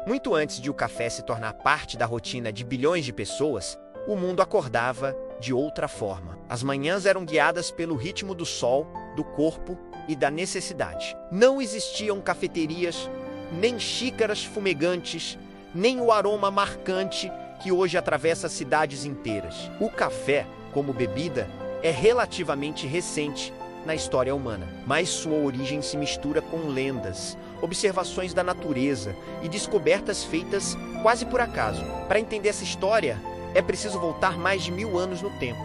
Muito antes de o café se tornar parte da rotina de bilhões de pessoas, o mundo acordava de outra forma. As manhãs eram guiadas pelo ritmo do sol, do corpo e da necessidade. Não existiam cafeterias, nem xícaras fumegantes, nem o aroma marcante que hoje atravessa cidades inteiras. O café, como bebida, é relativamente recente na história humana, mas sua origem se mistura com lendas, observações da natureza e descobertas feitas quase por acaso. Para entender essa história, é preciso voltar mais de 1000 anos no tempo,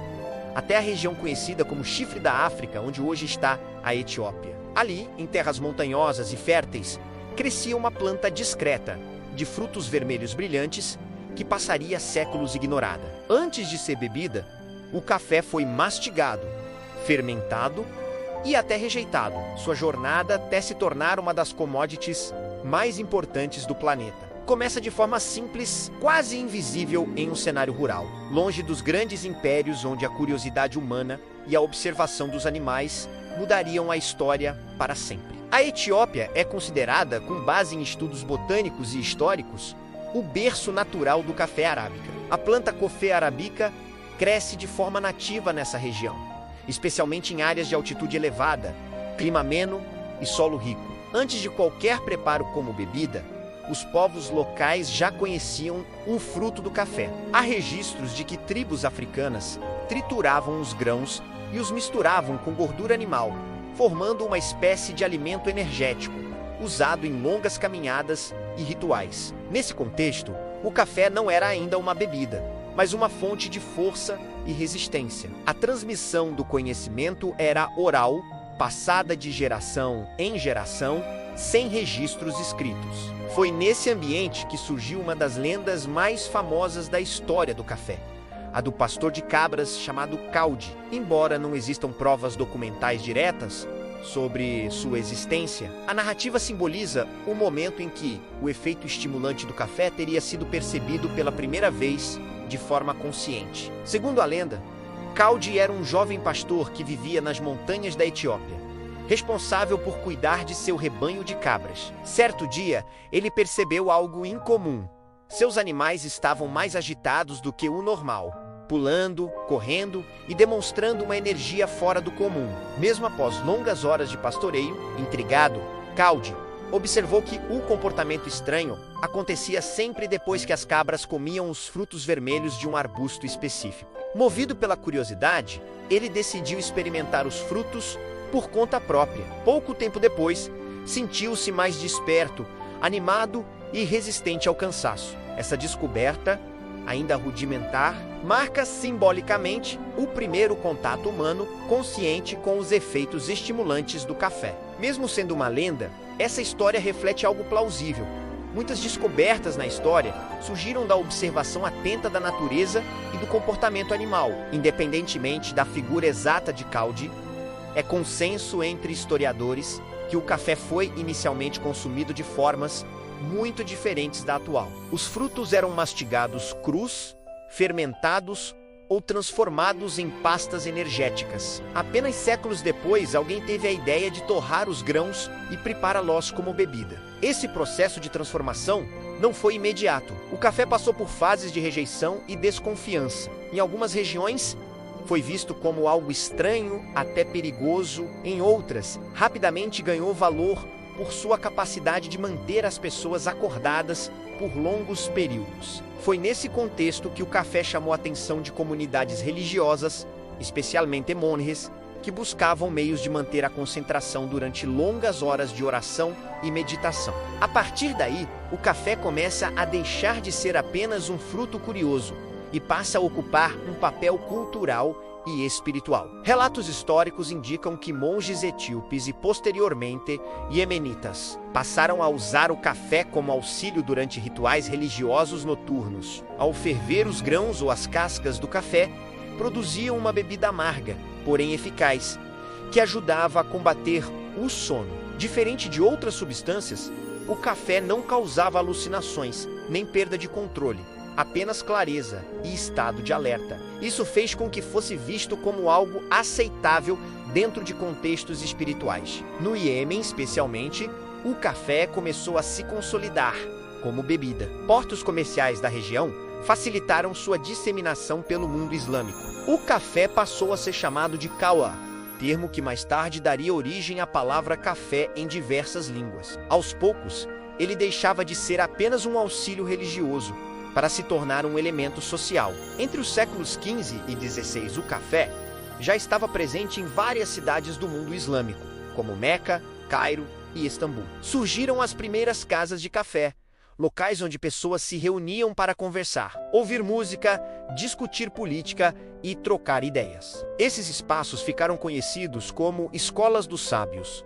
até a região conhecida como Chifre da África, onde hoje está a Etiópia. Ali, em terras montanhosas e férteis, crescia uma planta discreta, de frutos vermelhos brilhantes, que passaria séculos ignorada. Antes de ser bebida, o café foi mastigado, fermentado e até rejeitado, sua jornada até se tornar uma das commodities mais importantes do planeta. Começa de forma simples, quase invisível em um cenário rural, longe dos grandes impérios onde a curiosidade humana e a observação dos animais mudariam a história para sempre. A Etiópia é considerada, com base em estudos botânicos e históricos, o berço natural do café arábica. A planta Coffea arabica cresce de forma nativa nessa região, especialmente em áreas de altitude elevada, clima ameno e solo rico. Antes de qualquer preparo como bebida, os povos locais já conheciam o fruto do café. Há registros de que tribos africanas trituravam os grãos e os misturavam com gordura animal, formando uma espécie de alimento energético, usado em longas caminhadas e rituais. Nesse contexto, o café não era ainda uma bebida, mas uma fonte de força e resistência. A transmissão do conhecimento era oral, passada de geração em geração, sem registros escritos. Foi nesse ambiente que surgiu uma das lendas mais famosas da história do café, a do pastor de cabras chamado Caldi. Embora não existam provas documentais diretas sobre sua existência, a narrativa simboliza o momento em que o efeito estimulante do café teria sido percebido pela primeira vez de forma consciente. Segundo a lenda, Caldi era um jovem pastor que vivia nas montanhas da Etiópia, responsável por cuidar de seu rebanho de cabras. Certo dia, ele percebeu algo incomum. Seus animais estavam mais agitados do que o normal, pulando, correndo e demonstrando uma energia fora do comum. Mesmo após longas horas de pastoreio, intrigado, Caldi observou que o comportamento estranho acontecia sempre depois que as cabras comiam os frutos vermelhos de um arbusto específico. Movido pela curiosidade, ele decidiu experimentar os frutos por conta própria. Pouco tempo depois, sentiu-se mais desperto, animado e resistente ao cansaço. Essa descoberta, ainda rudimentar, marca simbolicamente o primeiro contato humano consciente com os efeitos estimulantes do café. Mesmo sendo uma lenda, essa história reflete algo plausível. Muitas descobertas na história surgiram da observação atenta da natureza e do comportamento animal. Independentemente da figura exata de Caldi, é consenso entre historiadores que o café foi inicialmente consumido de formas muito diferentes da atual. Os frutos eram mastigados crus, fermentados ou transformados em pastas energéticas. Apenas séculos depois, alguém teve a ideia de torrar os grãos e prepará-los como bebida. Esse processo de transformação não foi imediato. O café passou por fases de rejeição e desconfiança. Em algumas regiões, foi visto como algo estranho, até perigoso. Em outras, rapidamente ganhou valor por sua capacidade de manter as pessoas acordadas por longos períodos. Foi nesse contexto que o café chamou a atenção de comunidades religiosas, especialmente monges, que buscavam meios de manter a concentração durante longas horas de oração e meditação. A partir daí, o café começa a deixar de ser apenas um fruto curioso e passa a ocupar um papel cultural e espiritual. Relatos históricos indicam que monges etíopes e, posteriormente, iemenitas passaram a usar o café como auxílio durante rituais religiosos noturnos. Ao ferver os grãos ou as cascas do café, produziam uma bebida amarga, porém eficaz, que ajudava a combater o sono. Diferente de outras substâncias, o café não causava alucinações, nem perda de controle, apenas clareza e estado de alerta. Isso fez com que fosse visto como algo aceitável dentro de contextos espirituais. No Iêmen, especialmente, o café começou a se consolidar, como bebida. Portos comerciais da região facilitaram sua disseminação pelo mundo islâmico. O café passou a ser chamado de kahwa, termo que mais tarde daria origem à palavra café em diversas línguas. Aos poucos, ele deixava de ser apenas um auxílio religioso para se tornar um elemento social. Entre os séculos XV e XVI, o café já estava presente em várias cidades do mundo islâmico, como Meca, Cairo e Istambul. Surgiram as primeiras casas de café, locais onde pessoas se reuniam para conversar, ouvir música, discutir política e trocar ideias. Esses espaços ficaram conhecidos como escolas dos sábios.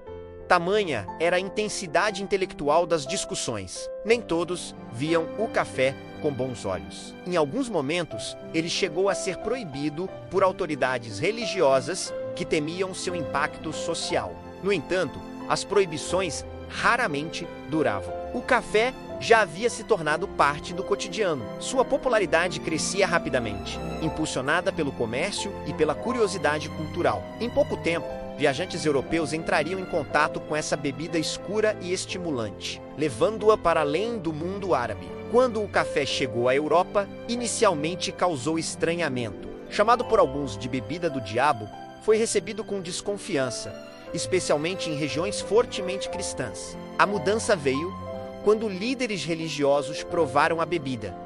Tamanha era a intensidade intelectual das discussões. Nem todos viam o café com bons olhos. Em alguns momentos, ele chegou a ser proibido por autoridades religiosas que temiam seu impacto social. No entanto, as proibições raramente duravam. O café já havia se tornado parte do cotidiano. Sua popularidade crescia rapidamente, impulsionada pelo comércio e pela curiosidade cultural. Em pouco tempo, viajantes europeus entrariam em contato com essa bebida escura e estimulante, levando-a para além do mundo árabe. Quando o café chegou à Europa, inicialmente causou estranhamento. Chamado por alguns de bebida do diabo, foi recebido com desconfiança, especialmente em regiões fortemente cristãs. A mudança veio quando líderes religiosos provaram a bebida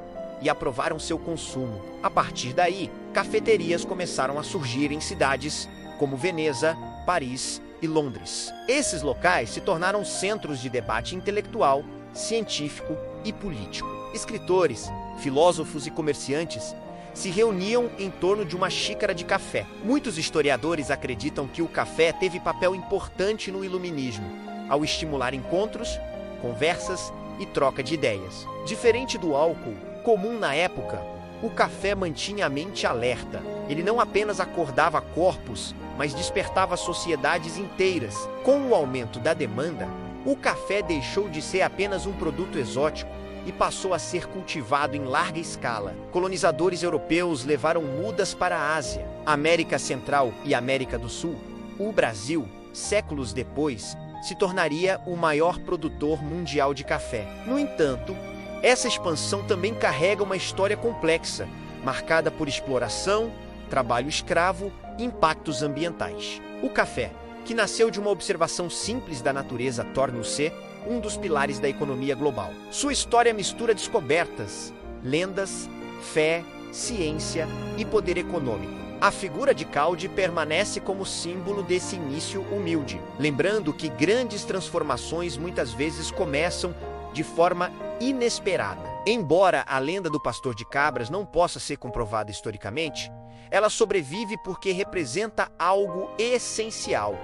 e aprovaram seu consumo. A partir daí, cafeterias começaram a surgir em cidades como Veneza, Paris e Londres. Esses locais se tornaram centros de debate intelectual, científico e político. Escritores, filósofos e comerciantes se reuniam em torno de uma xícara de café. Muitos historiadores acreditam que o café teve papel importante no iluminismo, ao estimular encontros, conversas e troca de ideias. Diferente do álcool, comum na época, o café mantinha a mente alerta. Ele não apenas acordava corpos, mas despertava sociedades inteiras. Com o aumento da demanda, o café deixou de ser apenas um produto exótico e passou a ser cultivado em larga escala. Colonizadores europeus levaram mudas para a Ásia, América Central e América do Sul. O Brasil, séculos depois, se tornaria o maior produtor mundial de café. No entanto, essa expansão também carrega uma história complexa, marcada por exploração, trabalho escravo e impactos ambientais. O café, que nasceu de uma observação simples da natureza, torna-se um dos pilares da economia global. Sua história mistura descobertas, lendas, fé, ciência e poder econômico. A figura de Caldi permanece como símbolo desse início humilde, lembrando que grandes transformações muitas vezes começam de forma inesperada. Embora a lenda do pastor de cabras não possa ser comprovada historicamente, ela sobrevive porque representa algo essencial.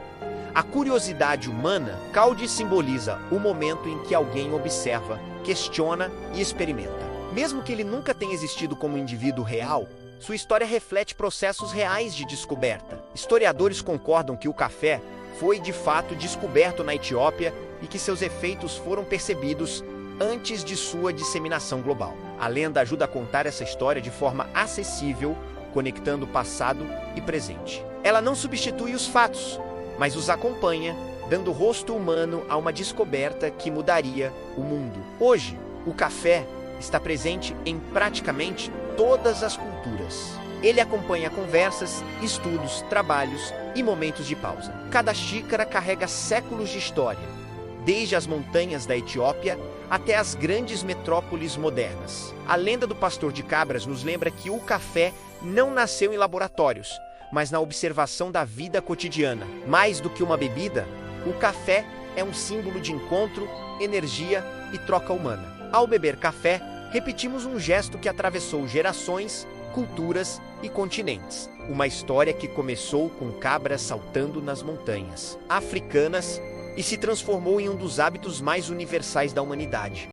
A curiosidade humana. Caldi simboliza o momento em que alguém observa, questiona e experimenta. Mesmo que ele nunca tenha existido como indivíduo real, sua história reflete processos reais de descoberta. Historiadores concordam que o café foi de fato descoberto na Etiópia e que seus efeitos foram percebidos antes de sua disseminação global. A lenda ajuda a contar essa história de forma acessível, conectando passado e presente. Ela não substitui os fatos, mas os acompanha, dando rosto humano a uma descoberta que mudaria o mundo. Hoje, o café está presente em praticamente todas as culturas. Ele acompanha conversas, estudos, trabalhos e momentos de pausa. Cada xícara carrega séculos de história, desde as montanhas da Etiópia até as grandes metrópoles modernas. A lenda do pastor de cabras nos lembra que o café não nasceu em laboratórios, mas na observação da vida cotidiana. Mais do que uma bebida, o café é um símbolo de encontro, energia e troca humana. Ao beber café, repetimos um gesto que atravessou gerações, culturas e continentes. Uma história que começou com cabras saltando nas montanhas africanas e se transformou em um dos hábitos mais universais da humanidade.